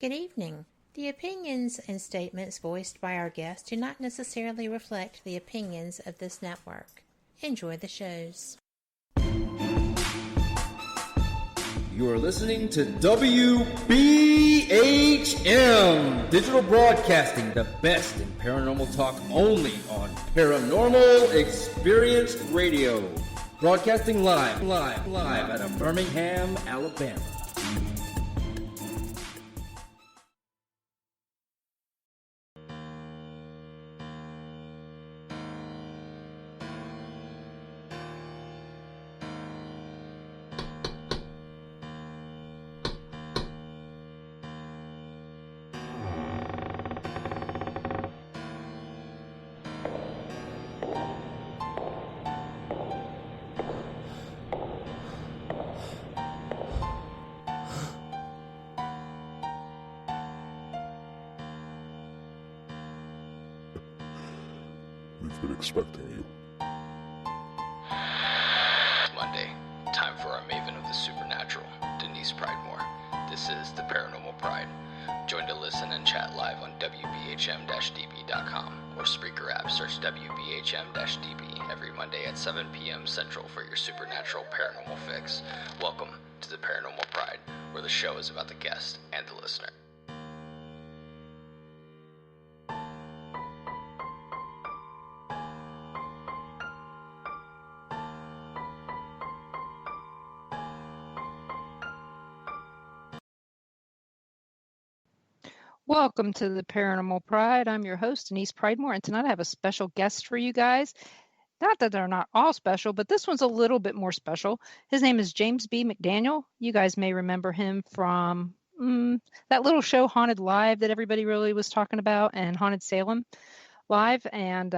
Good evening. The opinions and statements voiced by our guests do not necessarily reflect the opinions of this network. Enjoy the shows. You are listening to WBHM Digital Broadcasting, the best in paranormal talk only on Paranormal Experience Radio. Broadcasting live out of Birmingham, Alabama. We've been expecting you. Monday, time for our maven of the supernatural, Denise Pridemore. This is the Paranormal Pride. Join to listen and chat live on WBHM-DB.com or Spreaker app. Search WBHM-DB every Monday at 7 p.m. Central for your supernatural paranormal fix. Welcome to the Paranormal Pride, where the show is about the guest and the listener. Welcome to the Paranormal Pride. I'm your host, Denise Pridemore, and tonight I have a special guest for you guys. Not that they're not all special, but this one's a little bit more special. His name is James B. McDaniel. You guys may remember him from that little show, Haunted Live, that everybody really was talking about, and Haunted Salem Live. And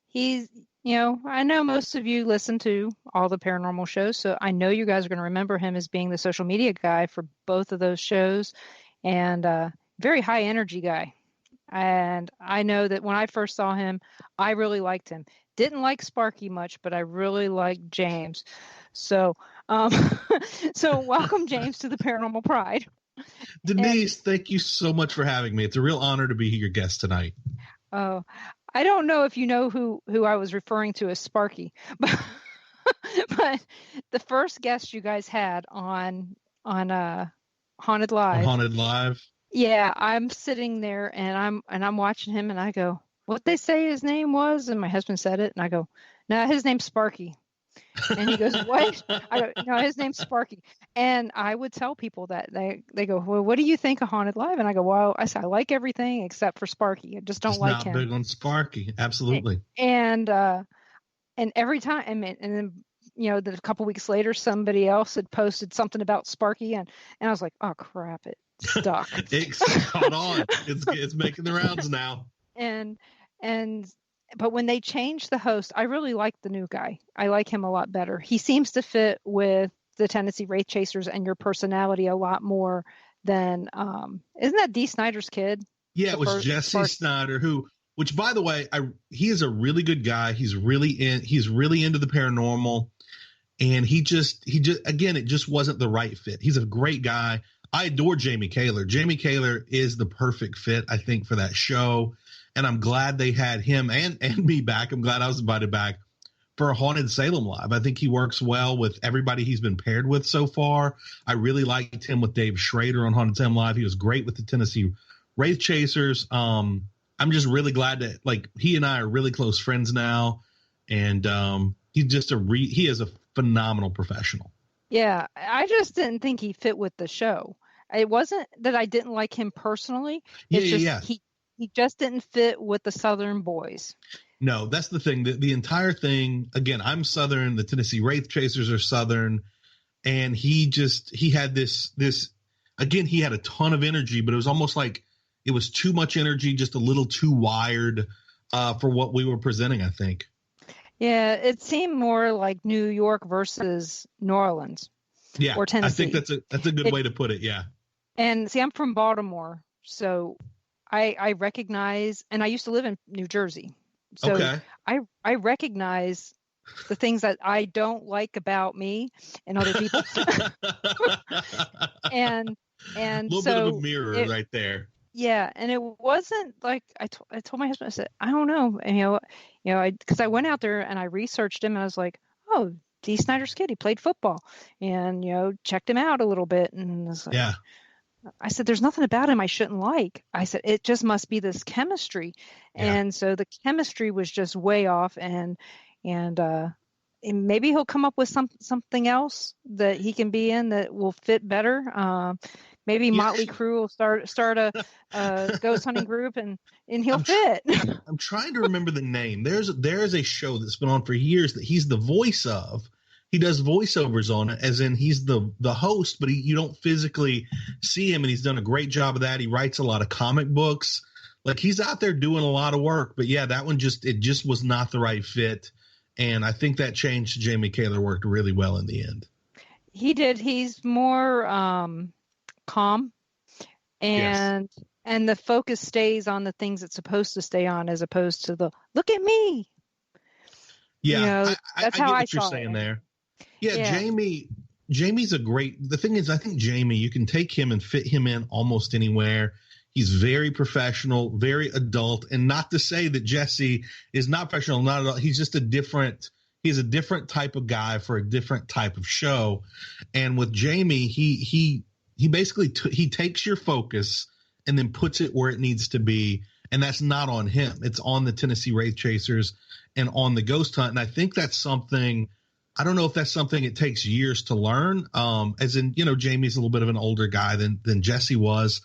he's, I know most of you listen to all the paranormal shows, so I know you guys are going to remember him as being the social media guy for both of those shows. And very high energy guy. And I know that when I first saw him, I really liked him. Didn't like Sparky much, but I really liked James. So welcome, James, to the Paranormal Pride. Denise, thank you so much for having me. It's a real honor to be your guest tonight. Oh, I don't know if you know who I was referring to as Sparky, but the first guest you guys had on Haunted Live. On Haunted Live. Yeah, I'm sitting there and I'm watching him and I go, what they say his name was? And my husband said it and I go, no, his name's Sparky. And he goes, what? I go, no, his name's Sparky. And I would tell people that they go, well, what do you think of Haunted Live? And I go, well, I said, I like everything except for Sparky. I just don't like him. Not big on Sparky. Absolutely. And every time, and then, a couple weeks later, somebody else had posted something about Sparky and I was like, oh crap, it stuck. It's caught on. It's making the rounds now. But when they changed the host, I really like the new guy. I like him a lot better. He seems to fit with the Tennessee Wraith Chasers and your personality a lot more than isn't that Dee Snider's kid? Yeah, it was Jesse Snyder, which by the way, he is a really good guy. He's really into the paranormal, and he just again, it just wasn't the right fit. He's a great guy. I adore Jamie Kaler. Jamie Kaler is the perfect fit, I think, for that show. And I'm glad they had him and me back. I'm glad I was invited back for a Haunted Salem Live. I think he works well with everybody he's been paired with so far. I really liked him with Dave Schrader on Haunted Salem Live. He was great with the Tennessee Wraith Chasers. I'm just really glad that he and I are really close friends now. And he's just he is a phenomenal professional. Yeah, I just didn't think he fit with the show. It wasn't that I didn't like him personally. It's he just didn't fit with the Southern boys. No, that's the thing. The entire thing, again, I'm Southern. The Tennessee Wraith Chasers are Southern. And he had this, again, he had a ton of energy, but it was almost like it was too much energy, just a little too wired for what we were presenting, I think. Yeah, it seemed more like New York versus New Orleans. Yeah, or Tennessee. I think that's a good way to put it. Yeah. And see, I'm from Baltimore, so I recognize, and I used to live in New Jersey, so okay. I recognize the things that I don't like about me and other people, and And a little bit of a mirror right there. Yeah, and it wasn't like I told my husband, I said, I don't know, and because I went out there and I researched him, and I was like, oh, Dee Snider's kid, he played football, and checked him out a little bit, and I was like, yeah. I said, there's nothing about him I shouldn't like. I said, it just must be this chemistry, and so the chemistry was just way off, and maybe he'll come up with something else that he can be in that will fit better. Maybe Motley Crue will start a ghost hunting group and he'll fit. I'm trying to remember the name. There's a show that's been on for years that he's the voice of. He does voiceovers on it, as in he's the host, but you don't physically see him, and he's done a great job of that. He writes a lot of comic books. Like, he's out there doing a lot of work. But yeah, that one just was not the right fit. And I think that change to Jamie Kaler worked really well in the end. He did. He's more calm, and the focus stays on the things it's supposed to stay on, as opposed to the look at me. Yeah, that's how I what you're saying there. Yeah, Jamie's a great. The thing is, I think Jamie, you can take him and fit him in almost anywhere. He's very professional, very adult, and not to say that Jesse is not professional, not at all. He's just he's a different type of guy for a different type of show. And with Jamie, he basically he takes your focus and then puts it where it needs to be. And that's not on him. It's on the Tennessee Wraith Chasers and on the ghost hunt. And I think that's something, I don't know if that's something it takes years to learn. As in, Jamie's a little bit of an older guy than Jesse was.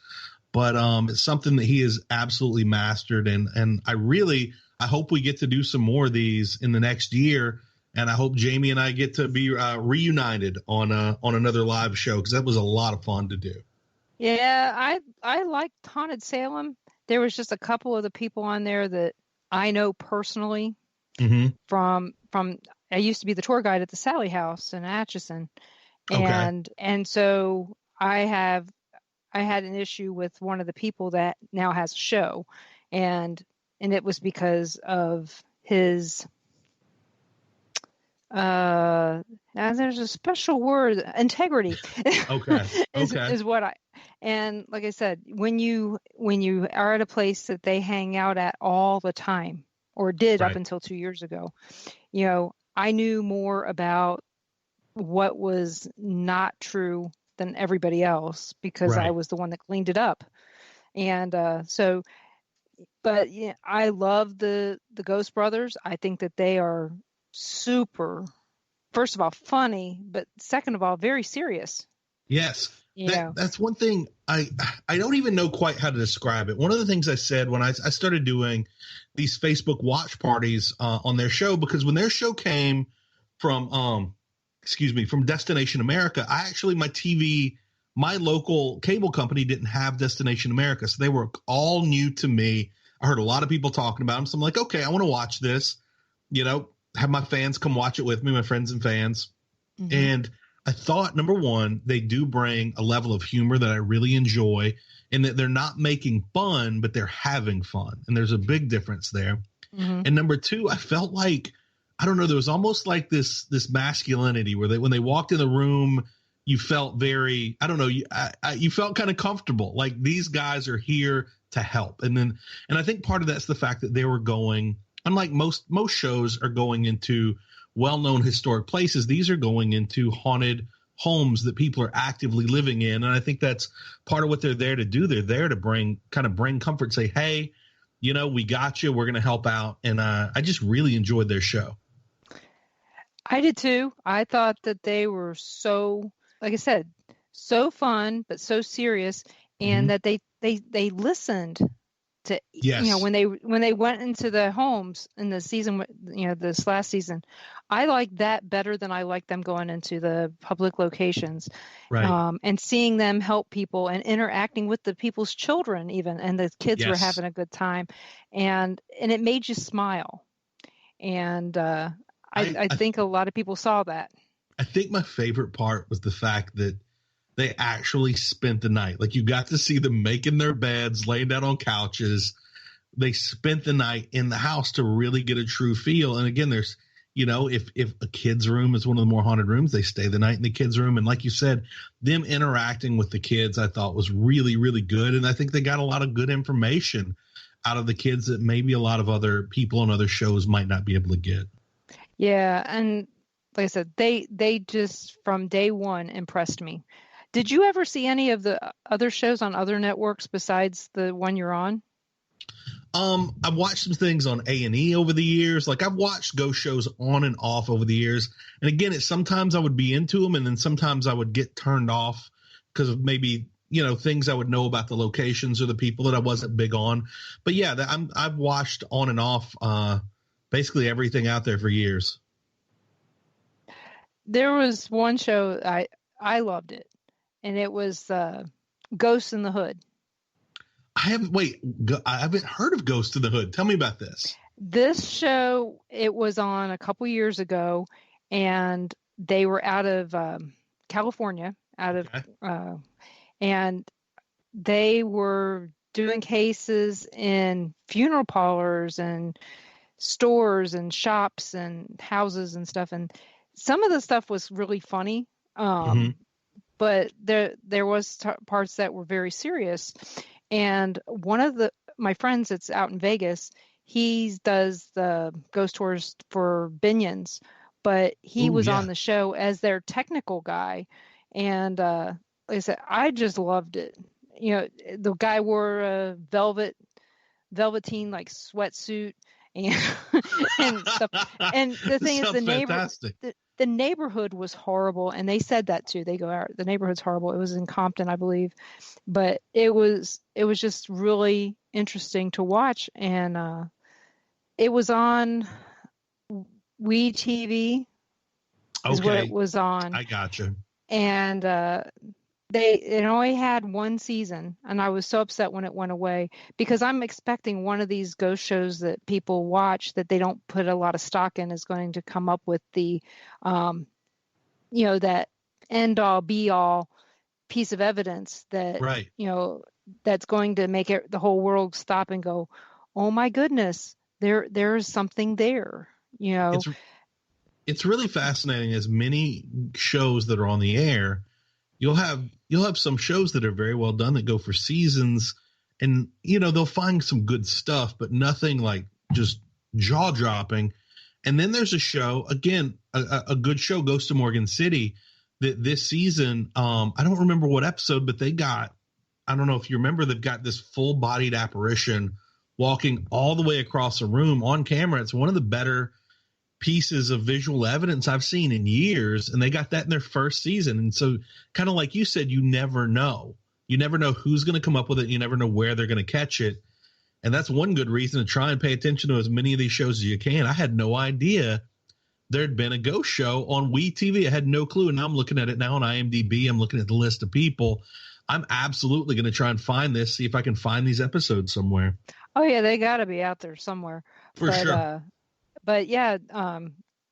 But it's something that he has absolutely mastered. And I hope we get to do some more of these in the next year. And I hope Jamie and I get to be reunited on another live show, because that was a lot of fun to do. Yeah, I liked Haunted Salem. There was just a couple of the people on there that I know personally from I used to be the tour guide at the Sally House in Atchison. And so I had an issue with one of the people that now has a show, and it was because of his there's a special word, integrity. is what and like I said, when you are at a place that they hang out at all the time, or did up until 2 years ago, I knew more about what was not true than everybody else, because I was the one that cleaned it up. And but yeah, I love the Ghost Brothers. I think that they are super, first of all, funny, but second of all, very serious. Yes. That's one thing I don't even know quite how to describe it. One of the things I said when I started doing these Facebook watch parties on their show, because when their show came from Destination America, my local cable company didn't have Destination America. So they were all new to me. I heard a lot of people talking about them. So I'm like, okay, I want to watch this, have my fans come watch it with me, my friends and fans. Mm-hmm. And I thought, number one, they do bring a level of humor that I really enjoy, and that they're not making fun, but they're having fun. And there's a big difference there. Mm-hmm. And number two, I felt like, I don't know, there was almost like this masculinity where when they walked in the room, you felt very, I don't know, you felt kind of comfortable. Like, these guys are here to help. And I think part of that's the fact that they were going, unlike most shows are going into well-known historic places, these are going into haunted homes that people are actively living in. And I think that's part of what they're there to do. They're there to bring comfort, say, hey, we got you, we're going to help out. And I just really enjoyed their show. I did too. I thought that they were so, like I said, so fun, but so serious, and that they listened to, when they went into the homes in the season, this last season. I liked that better than I liked them going into the public locations, and seeing them help people and interacting with the people's children even, and the kids were having a good time, and it made you smile. And I think a lot of people saw that. I think my favorite part was the fact that they actually spent the night. Like, you got to see them making their beds, laying down on couches. They spent the night in the house to really get a true feel. And again, there's, You know, if a kid's room is one of the more haunted rooms, they stay the night in the kids' room. And like you said, them interacting with the kids, I thought was really, really good. And I think they got a lot of good information out of the kids that maybe a lot of other people on other shows might not be able to get. Yeah. And like I said, they just from day one impressed me. Did you ever see any of the other shows on other networks besides the one you're on? I've watched some things on A&E over the years. Like I've watched ghost shows on and off over the years. And again, it's sometimes I would be into them and then sometimes I would get turned off because of maybe, you know, things I would know about the locations or the people that I wasn't big on. But yeah, I've watched on and off basically everything out there for years. There was one show I loved it, and it was Ghosts in the Hood. I haven't heard of Ghost in the Hood. Tell me about this. This show, it was on a couple years ago, and they were out of California, and they were doing cases in funeral parlors and stores and shops and houses and stuff. And some of the stuff was really funny, but there was parts that were very serious. And one of my friends that's out in Vegas, he does the ghost tours for Binions, but he was on the show as their technical guy. And like I said, I just loved it. You know, the guy wore a velveteen like sweatsuit and stuff. And the thing is, the neighborhood was horrible, and they said that too. They go, the neighborhood's horrible. It was in Compton, I believe, but it was just really interesting to watch. And it was on WeTV, is what it was on. I gotcha. And it only had one season, and I was so upset when it went away because I'm expecting one of these ghost shows that people watch that they don't put a lot of stock in is going to come up with the, you know, that end all be all piece of evidence that, you know, that's going to make the whole world stop and go, oh my goodness, there is something there, you know. It's really fascinating. As many shows that are on the air, you'll have some shows that are very well done that go for seasons, and you know they'll find some good stuff, but nothing like just jaw dropping. And then there's a show again, a good show, Ghost of Morgan City, that this season, I don't remember what episode, but they got, I don't know if you remember, they've got this full bodied apparition walking all the way across a room on camera. It's one of the better pieces of visual evidence I've seen in years, and they got that in their first season. And so kind of like you said, you never know who's going to come up with it. You never know where they're going to catch it. And that's one good reason to try and pay attention to as many of these shows as you can. I had no idea there'd been a ghost show on WeTV. I had no clue. And now I'm looking at it now on IMDb. I'm looking at the list of people. I'm absolutely going to try and find this, see if I can find these episodes somewhere. Oh yeah, they got to be out there somewhere. For sure. But yeah,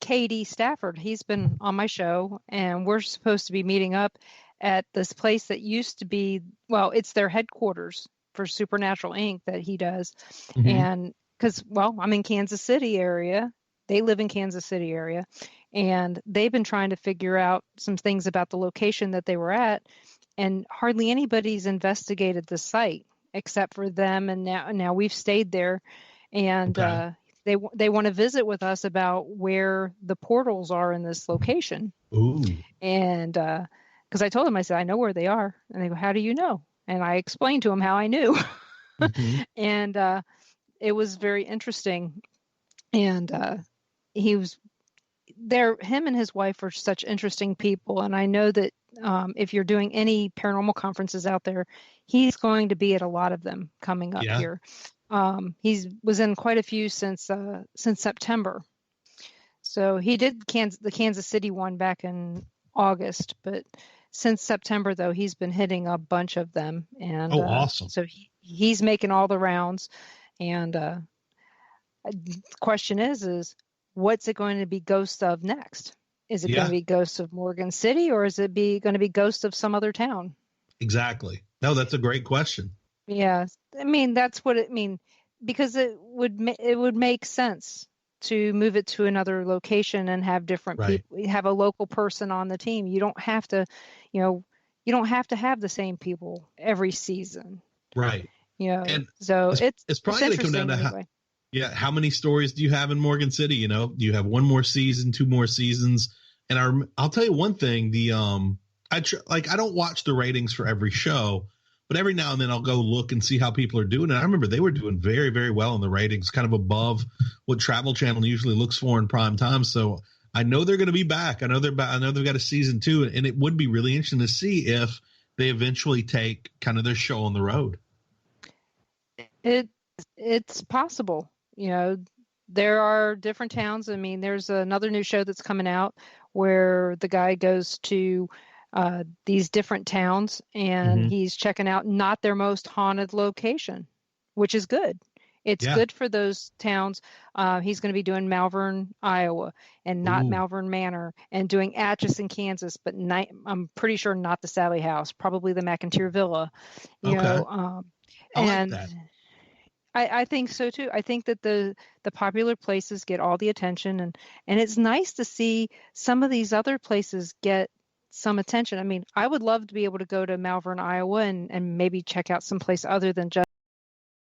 KD Stafford, he's been on my show, and we're supposed to be meeting up at this place that used to be, well, it's their headquarters for Supernatural Inc. that he does. And because, well, I'm in Kansas City area. They live in Kansas City area, and they've been trying to figure out some things about the location that they were at, and hardly anybody's investigated the site except for them. And now we've stayed there, and they want to visit with us about where the portals are in this location. Ooh. And because I told them, I said, I know where they are. And they go, how do you know? And I explained to them how I knew. And it was very interesting. And he was there. Him and his wife are such interesting people. And I know that if you're doing any paranormal conferences out there, he's going to be at a lot of them coming up here. He was in quite a few since September. So he did the Kansas City one back in August, but since September though, he's been hitting a bunch of them. And awesome! So he's making all the rounds. And the question is what's it going to be ghosts of next? Is it going to be ghosts of Morgan City, or is it going to be ghosts of some other town? Exactly. No, that's a great question. Yeah, I mean that's what it means, because it would make sense to move it to another location and have different Right. people, have a local person on the team. You don't have to, you don't have to have the same people every season. Right. And so it's probably going to come down to how many stories do you have in Morgan City? Do you have one more season, 2 more seasons? And I'll tell you one thing, I don't watch the ratings for every show, but every now and then I'll go look and see how people are doing. And I remember they were doing very, very well in the ratings, kind of above what Travel Channel usually looks for in prime time. So I know they're going to be back. I know they've got a season 2, and it would be really interesting to see if they eventually take kind of their show on the road. It's possible. There are different towns. I mean, there's another new show that's coming out where the guy goes to these different towns and he's checking out not their most haunted location, which is good. It's good for those towns. He's going to be doing Malvern, Iowa, and not Malvern Manor, and doing Atchison, Kansas, but I'm pretty sure not the Sally House, probably the McIntyre Villa. I like that. I think so too. I think that the popular places get all the attention, and it's nice to see some of these other places get some attention. I mean, I would love to be able to go to Malvern, Iowa, and maybe check out some place other than just